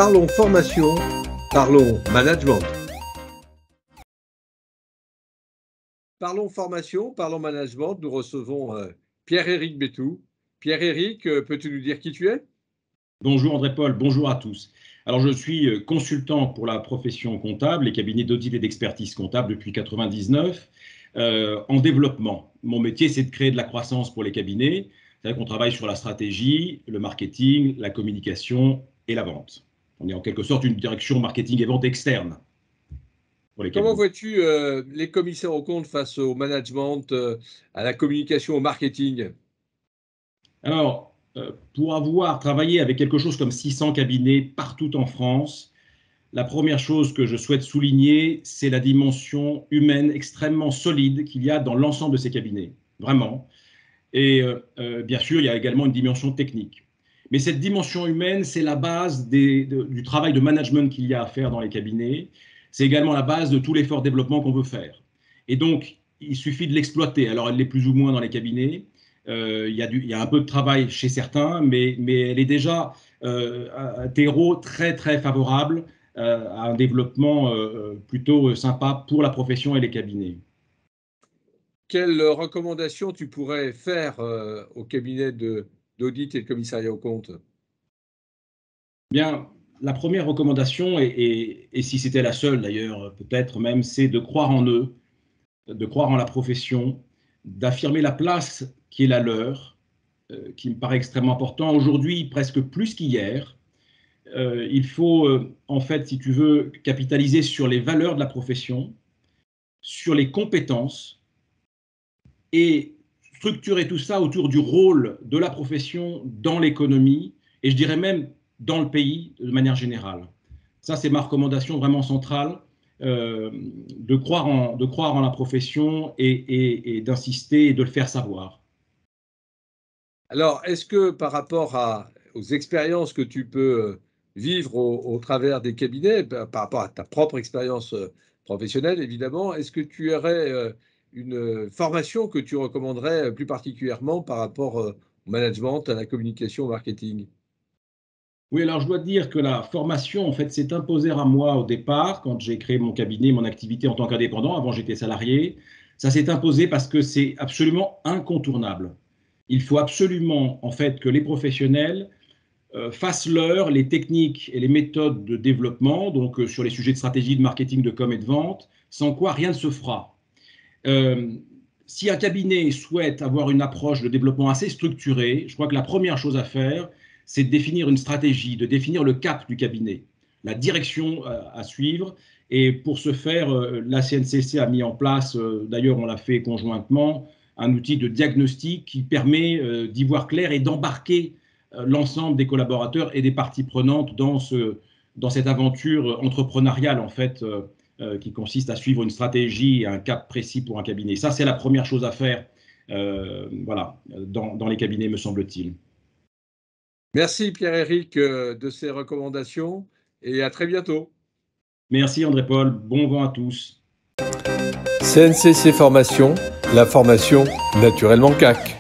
Parlons formation, parlons management. Parlons formation, parlons management. Nous recevons Pierre-Éric Béthou. Pierre-Éric, peux-tu nous dire qui tu es? Bonjour André-Paul, bonjour à tous. Alors je suis consultant pour la profession comptable, les cabinets d'audit et d'expertise comptable depuis 1999, en développement. Mon métier, c'est de créer de la croissance pour les cabinets. C'est-à-dire qu'on travaille sur la stratégie, le marketing, la communication et la vente. On est en quelque sorte une direction marketing et vente externe pour les Comment cabinets. vois-tu les commissaires aux comptes face au management, à la communication, au marketing? Alors, pour avoir travaillé avec quelque chose comme 600 cabinets partout en France, la première chose que je souhaite souligner, c'est la dimension humaine extrêmement solide qu'il y a dans l'ensemble de ces cabinets, vraiment. Et bien sûr, il y a également une dimension technique. Mais cette dimension humaine, c'est la base du travail de management qu'il y a à faire dans les cabinets. C'est également la base de tout l'effort de développement qu'on veut faire. Et donc, il suffit de l'exploiter. Alors, elle l'est plus ou moins dans les cabinets. Il y a un peu de travail chez certains, mais elle est déjà un terreau très, très favorable à un développement plutôt sympa pour la profession et les cabinets. Quelles recommandations tu pourrais faire au cabinet d'audit et de commissariat aux comptes? Bien, la première recommandation, et si c'était la seule d'ailleurs, peut-être même, c'est de croire en eux, de croire en la profession, d'affirmer la place qui est la leur, qui me paraît extrêmement important. Aujourd'hui, presque plus qu'hier, il faut, en fait, si tu veux, capitaliser sur les valeurs de la profession, sur les compétences et structurer tout ça autour du rôle de la profession dans l'économie et je dirais même dans le pays de manière générale. Ça, c'est ma recommandation vraiment centrale, de croire en la profession et d'insister et de le faire savoir. Alors, est-ce que par rapport aux expériences que tu peux vivre au travers des cabinets, par rapport à ta propre expérience professionnelle, évidemment, est-ce que tu aurais une formation que tu recommanderais plus particulièrement par rapport au management, à la communication, au marketing? Oui, alors je dois te dire que la formation, en fait, s'est imposée à moi au départ, quand j'ai créé mon cabinet, mon activité en tant qu'indépendant. Avant, j'étais salarié. Ça s'est imposé parce que c'est absolument incontournable. Il faut absolument, en fait, que les professionnels fassent leur les techniques et les méthodes de développement, donc sur les sujets de stratégie, de marketing, de com et de vente, sans quoi rien ne se fera. Euh, Si un cabinet souhaite avoir une approche de développement assez structurée, je crois que la première chose à faire, c'est de définir une stratégie, de définir le cap du cabinet, la direction à suivre. Et pour ce faire, la CNCC a mis en place, d'ailleurs on l'a fait conjointement, un outil de diagnostic qui permet d'y voir clair et d'embarquer l'ensemble des collaborateurs et des parties prenantes dans cette aventure entrepreneuriale en fait qui consiste à suivre une stratégie et un cap précis pour un cabinet. Ça, c'est la première chose à faire voilà, dans les cabinets, me semble-t-il. Merci Pierre-Éric de ces recommandations et à très bientôt. Merci André-Paul, bon vent à tous. CNCC Formation, la formation naturellement CAC.